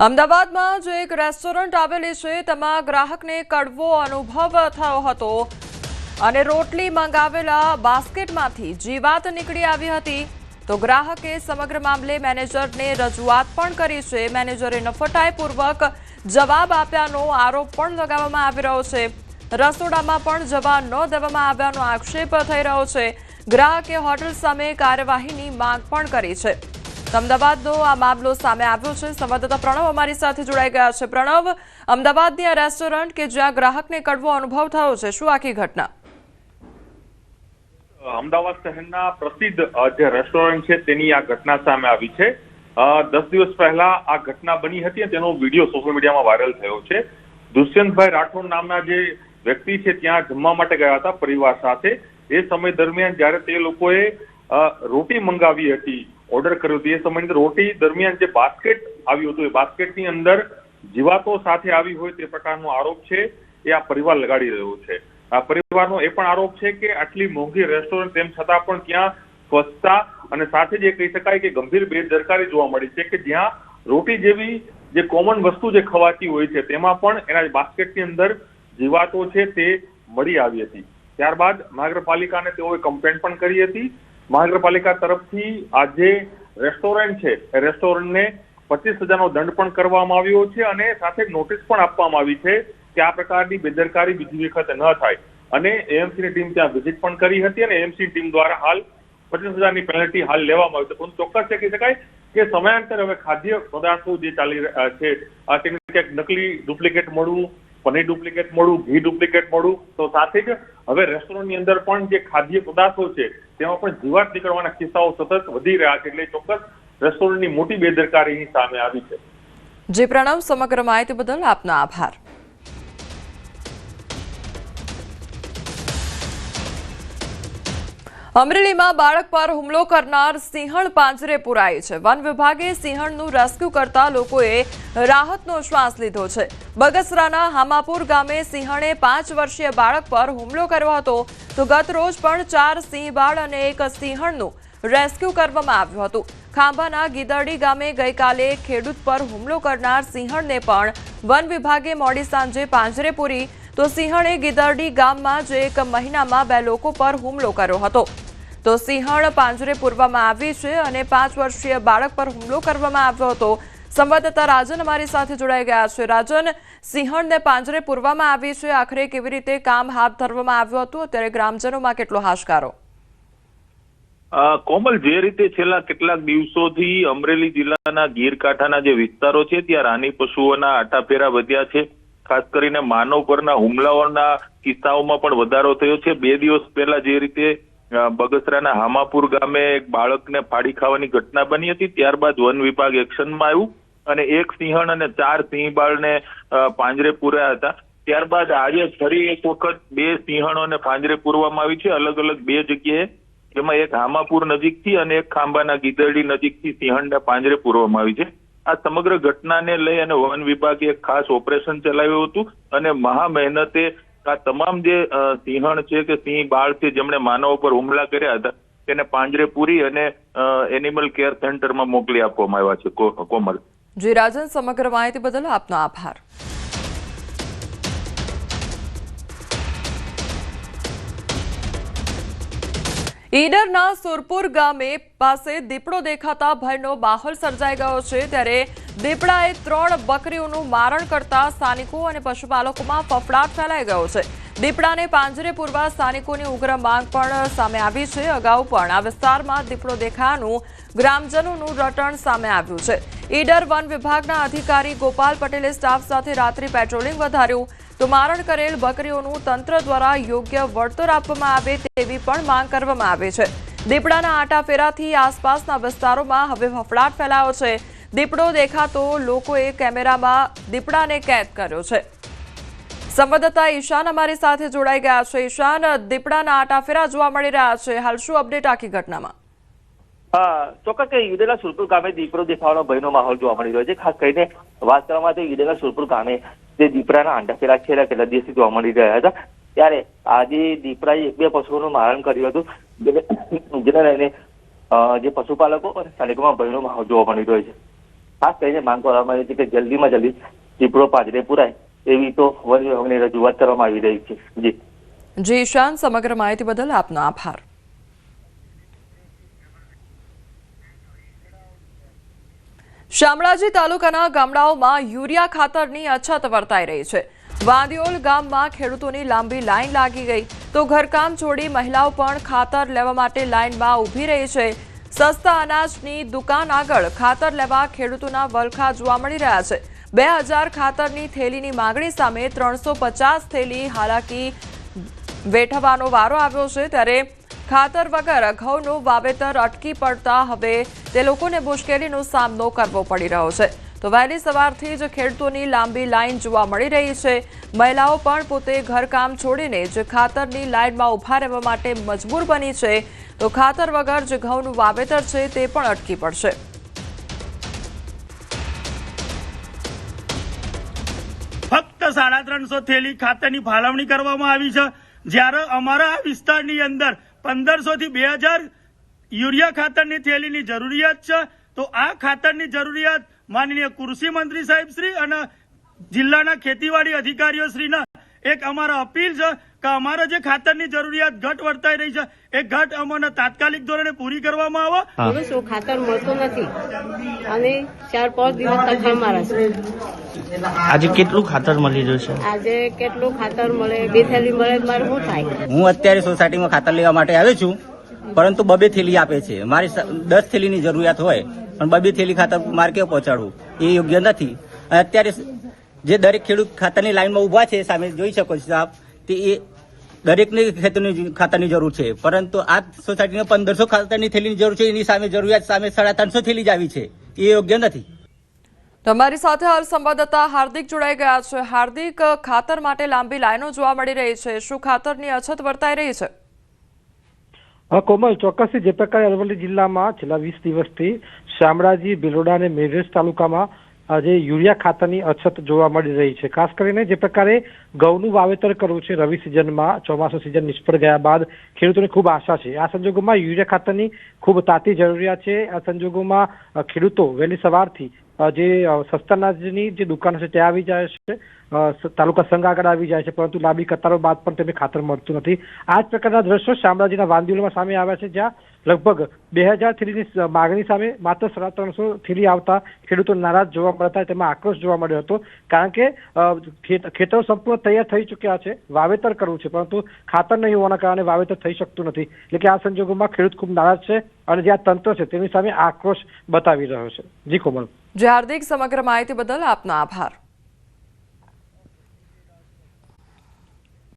અમદાવાદમાં જે એક રેસ્ટોરન્ટ આવેલી છે તેમાં ગ્રાહકને કડવો અનુભવ થયો હતો અને રોટલી મંગાવેલા બાસ્કેટમાંથી જીવાત નીકળી આવી હતી તો ગ્રાહકે સમગ્ર મામલે મેનેજરને રજૂઆત પણ કરી છે। મેનેજરે નફટાઈપૂર્વક જવાબ આપ્યાનો આરોપ પણ લગાવવામાં આવી રહ્યો છે। રસોડામાં પણ જવા ન દેવામાં આવ્યાનો આક્ષેપ થઈ રહ્યો છે। ગ્રાહકે હોટલ સામે કાર્યવાહીની માંગ પણ કરી છે। અમદાવાદનો આ મામલો સામે આવ્યો છે। સંવાદદાતા પ્રણવ અમારી સાથે જોડાઈ ગયા છે। પ્રણવ, અમદાવાદની આ રેસ્ટોરન્ટ કે જ્યાં ગ્રાહકને કડવો અનુભવ થયો છે, શું આખી ઘટના? અમદાવાદ શહેરના પ્રસિદ્ધ જે રેસ્ટોરન્ટ છે તેની આ ઘટના સામે આવી છે। 10 દિવસ પહેલા આ ઘટના બની હતી અને તેનો વિડીયો સોશિયલ મીડિયામાં વાયરલ થયો છે। દુષ્યંતભાઈ રાઠોડ નામના જે વ્યક્તિ છે ત્યાં જમવા માટે ગયા હતા પરિવાર સાથે। એ સમય દરમિયાન જ્યારે તે લોકોએ રોટી મંગાવી હતી, ઓર્ડર કર્યો હતો, એ સમયની રોટી દરમિયાન જે બાસ્કેટ આવ્યું હતું એ બાસ્કેટની અંદર જીવાતો સાથે આવી હોય તે પ્રકારનો આરોપ છે એ આ પરિવાર લગાડી રહ્યો છે। આ પરિવારનો એ પણ આરોપ છે કે આટલી મોંઘી રેસ્ટોરન્ટ તેમ છતાં પણ ત્યાં સ્વચ્છતા અને સાથે જ એ કહી શકાય કે ગંભીર બેદરકારી જોવા મળી છે કે જ્યાં રોટી જેવી જે કોમન વસ્તુ જે ખવાતી હોય છે તેમાં પણ એના બાસ્કેટની અંદર જીવાતો છે તે મળી આવી હતી। ત્યારબાદ મહાનગરપાલિકાને તેઓએ કમ્પ્લેન્ટ પણ કરી હતી। મહાનગરપાલિકા તરફથી આ જે રેસ્ટોરન્ટ છે એ રેસ્ટોરન્ટને 25,000નો દંડ પણ કરવામાં આવ્યો છે અને સાથે નોટિસ પણ આપવામાં આવી છે કે આ પ્રકારની બેદરકારી બીજી વખત ન થાય। અને એએમસીની ટીમ ત્યાં વિઝિટ પણ કરી હતી અને એએમસી ટીમ દ્વારા હાલ 25,000ની પેનલ્ટી હાલ લેવામાં આવી છે। પરંતુ ચોક્કસ કહી શકાય કે સમયાંતરે હવે ખાદ્ય પદાર્થો જે ચાલી રહ્યા છે તેની ક્યાંક નકલી ડુપ્લિકેટ મળવું, પનીર ડુપ્લિકેટ મળવું, ઘી ડુપ્લિકેટ મળવું, તો સાથે જ હવે રેસ્ટોરન્ટની અંદર પણ જે ખાદ્ય પદાર્થો છે તેમાં પણ જીવાત નીકળવાના કિસ્સાઓ સતત વધી રહ્યા છે। એટલે ચોક્કસ રેસ્ટોરન્ટની મોટી બેદરકારી સામે આવી છે। જી પ્રણવ, સમગ્ર માહિતી બદલ આપનો આભાર। અમરેલીમાં બાળક પર હુમલો કરનાર સિંહણ પાંજરે પુરાઈ છે। વન વિભાગે સિંહણનું રેસ્ક્યુ કરતા લોકોએ રાહતનો શ્વાસ લીધો છે। બગસરાના હામાપુર ગામે સિંહણે 5 વર્ષીય બાળક પર હુમલો કર્યો હતો તો ગત રોજ પણ 4 સિંહ બાળ અને 1 સિંહણનું રેસ્ક્યુ કરવામાં આવ્યું હતું। ખાંભાના ગીદરડી ગામે ગઈકાલે ખેડૂત પર હુમલો કરનાર સિંહણને પણ વન વિભાગે મોડી સાંજે પાંજરે પૂરી તો સિંહણે ગીદરડી ગામમાં જ 1 મહિનામાં 2 લોકો પર હુમલો કર્યો હતો તો સિંહણ પાંજરે પૂરવામાં આવી છે અને 5 વર્ષીય બાળક પર હુમલો કરવામાં આવ્યો હતો। સંવાદદાતા રાજન અમારી સાથે જોડાઈ ગયા છે। રાજન, સિંહણને પાંજરે પૂરવામાં આવી છે, આખરે કેવી રીતે કામ હાથ ધરવામાં આવ્યું હતું, ત્યારે ગ્રામજનોમાં કેટલો હાશકારો? કોમલ, જે રીતે છેલ્લા કેટલાક દિવસોથી અમરેલી જિલ્લાના ગીરકાંઠાના જે વિસ્તારો છે ત્યાં રાની પશુઓના આટાફેરા વધ્યા છે। ખાસ કરીને માનવ પરના હુમલાઓના કિસ્સાઓમાં પણ વધારો થયો છે। 2 દિવસ પહેલા જે રીતે બગસરાના હામાપુર ગામે એક બાળકને ફાડી ખાવાની ઘટના બની હતી, ત્યારબાદ વન વિભાગ એક્શનમાં આવ્યું અને 1 સિંહણ અને 4 સિંહ બાળને પાંજરે પૂર્યા હતા। ત્યારબાદ આજે ફરી એક વખત 2 સિંહણોને પાંજરે પૂરવામાં આવી છે, અલગ અલગ 2 જગ્યાએ, જેમાં એક હામાપુર નજીકથી અને એક ખાંભાના ગીદરડી નજીકથી સિંહણને પાંજરે પૂરવામાં આવી છે। આ સમગ્ર ઘટનાને લઈ અને વન વિભાગે એક ખાસ ઓપરેશન ચલાવ્યું હતું અને મહા મહેનતે આ તમામ જે સિંહણ છે કે સિંહ બાળ છે જેમણે માનવો પર હુમલા કર્યા હતા તેને પાંજરે પૂરી અને એનિમલ કેર સેન્ટરમાં મોકલી આપવામાં આવ્યા છે। કોમલ જી રાજન, સમગ્ર માહિતી બદલ આપનો આભાર। ઈડરના સુરપુર ગામે પાસે દીપડો દેખાતા ભયનો માહોલ સર્જાઈ ગયો છે। ત્યારે દીપડાએ 3 બકરીઓનું મારણ કરતા સ્થાનિકો અને પશુપાલકોમાં ફફડાટ ફેલાઈ ગયો છે। દીપડાને પાંજરે પૂરવા સ્થાનિકોની ઉગ્ર માંગ પણ સામે આવી છે। અગાઉ પણ આ વિસ્તારમાં દીપડો દેખાયાનું ગ્રામજનોનું રટણ સામે આવ્યું છે। ઈડર વન વિભાગના અધિકારી ગોપાલ પટેલે સ્ટાફ સાથે રાત્રિ પેટ્રોલિંગ વધાર્યું તો મારણ કરેલ બકરીઓનું તંત્ર દ્વારા યોગ્ય વળતર આપવામાં આવે તેવી પણ માંગ કરવામાં આવી છે। દીપડાના આટાફેરાથી આસપાસના વિસ્તારોમાં હવે ફફડાટ ફેલાયો છે। દીપડો દેખાતો લોકોએ કેમેરામાં દીપડાને કેદ કર્યો છે। સંવાદદાતા ઈશાન અમારી સાથે જોડાઈ ગયા છે। ઈશાન, દીપડાના આટાફેરા જોવા મળી રહ્યા છે, હાલ શું અપડેટ આખી ઘટનામાં? ચોક્કસ કે ઈડરના સુરપુર ગામે દીપડો દેખાવાનો ભયનો માહોલ જોવા મળી રહ્યો છે। ખાસ કરીને વાત કરવામાં આવે તો ઈડરના સુરપુર ગામે જે દીપડાના આટાફેરા છેલ્લા કેટલા દિવસથી જોવા મળી રહ્યા હતા, ત્યારે આજે દીપડાએ 1-2 પશુઓનું મારણ કર્યું હતું, જેને લઈને જે પશુપાલકો અને સ્થાનિકોમાં ભયનો માહોલ જોવા મળી રહ્યો છે। ખાસ કરીને માંગ કરવામાં આવી છે કે જલ્દીમાં જલ્દી દીપડો પાંજરે પુરાય એવી તો વન વિભાગની રજૂઆત કરવામાં આવી રહી છે. જી ઈશાન, સમગ્ર માહિતી બદલ આપનો આભાર. શામળાજી તાલુકાના ગામડાઓમાં યુરિયા ખાતરની અછત વર્તાઈ રહી છે. વાંદિયોલ ગામમાં ખેડૂતોની લાંબી લાઈન લાગી ગઈ તો ઘરકામ છોડી મહિલાઓ પણ ખાતર લેવા માટે લાઈનમાં ઊભી રહી છે. સસ્તા અનાજની દુકાન આગળ ખાતર લેવા ખેડૂતોના વલખા જોવા મળી રહ્યા છે. 2000 ખાતરની થેલીની માંગણી સામે 350 થેલી હાલાકી વેઠવાનો વારો આવ્યો છે. ત્યારે ખાતર વગર ઘઉંનું વાવેતર અટકી પડતા હવે તે લોકોને મુશ્કેલીનો સામનો કરવો પડી રહ્યો છે. તો વહેલી સવારથી જ ખેડૂતોની લાંબી લાઈન જોવા મળી રહી છે. મહિલાઓ પણ પોતે ઘરકામ છોડીને જ ખાતરની લાઈનમાં ઊભા રહેવા માટે મજબૂર બની છે. તો ખાતર વગર જે ઘઉંનું વાવેતર છે તે પણ અટકી પડશે. ફક્ત 350 થેલી ખાતરની ફાળવણી કરવામાં આવી છે, જ્યારે અમારા આ વિસ્તારની અંદર 1500 થી 2000 યુરિયા ખાતરની થેલીની જરૂરિયાત છે. તો આ ખાતરની જરૂરિયાત માનનીય કૃષિ મંત્રી સાહેબ શ્રી અને જિલ્લાના ખેતીવાડી અધિકારીઓ શ્રીના એક અમારા અપીલ છે કે અમારે જે ખાતરની જરૂરિયાત ઘટ વર્તાઈ રહી છે એ ઘટ અમને તાત્કાલિક ધોરણે પૂરી કરવામાં આવે. ખાતર મળતું નથી અને 4-5 દિવસ તક મારા છે. આજે કેટલું ખાતર મળી રહ્યું છે? આજે કેટલું ખાતર મળે? 2 થેલી મળે મારે શું થાય? હું અત્યારે સોસાયટીમાં ખાતર લેવા માટે આવ્યો છું, પરંતુ 2 થેલી આપે છે. મારી 10 થેલીની જરૂરિયાત હોય પણ 2 થેલી ખાતર મારે કેવું પહોંચાડવું એ યોગ્ય નથી. અત્યારે જે દરેક ખેડૂત ખાતરની લાઈનમાં ઉભા છે સામે જોઈ શકો છો આપ, તે એ દરેકને ખેતરની ખાતરની જરૂર છે, પરંતુ આ સોસાયટીને 1500 ખાતરની થેલીની જરૂર છે. એની સામે જરૂરિયાત સામે 350 થેલી જ આવી છે. એ યોગ્ય નથી. તમારી સાથે હાલ સંવાદદાતા હાર્દિક જોડાઈ ગયા છે. હાર્દિક, ખાતર માટે લાંબી લાઈનો જોવા મળી રહી છે. શું ખાતરની અછત વર્તાઈ રહી છે? કોમલ, ચોક્કસથી જે પ્રકારે અરવલ્લી જિલ્લામાં છેલ્લા 20 દિવસથી શામળાજી, ભિલોડા અને મેઘરજ તાલુકામાં જે યુરિયા ખાતરની અછત જોવા મળી રહી છે. ખાસ કરીને જે પ્રકારે ઘઉંનું વાવેતર કરવું છે રવિ સિઝનમાં, ચોમાસું સિઝન નિષ્ફળ ગયા બાદ ખેડૂતોને ખૂબ આશા છે. આ સંજોગોમાં યુરિયા ખાતરની ખૂબ તાતી જરૂરિયાત છે. આ સંજોગોમાં ખેડૂતો વહેલી સવારથી જે સસ્તા અનાજની જે દુકાનો છે ત્યાં આવી જાય છે, તાલુકા સંઘ આગળ આવી જાય છે, પરંતુ લાંબી કતારો બાદ પણ તેમને ખાતર મળતું નથી. આ જ પ્રકારના દ્રશ્યો શામળાજીના વાંદિયોલમાં સામે આવ્યા છે, જ્યાં લગભગ 2000 થેલીની માગણી સામે માત્ર 350 થેલી આવતા ખેડૂતો નારાજ જોવા મળતા, તેમાં આક્રોશ જોવા મળ્યો હતો. કારણ કે ખેતરો સંપૂર્ણ તૈયાર થઈ ચૂક્યા છે, વાવેતર કરવું છે, પરંતુ ખાતર નહીં હોવાના કારણે વાવેતર થઈ શકતું નથી. એટલે કે આ સંજોગોમાં ખેડૂત ખૂબ નારાજ છે અને જે આ તંત્ર છે તેની સામે આક્રોશ બતાવી રહ્યો છે. જી કોમલ. જે હાર્દિક, સમગ્ર માહિતી બદલ આપનો આભાર.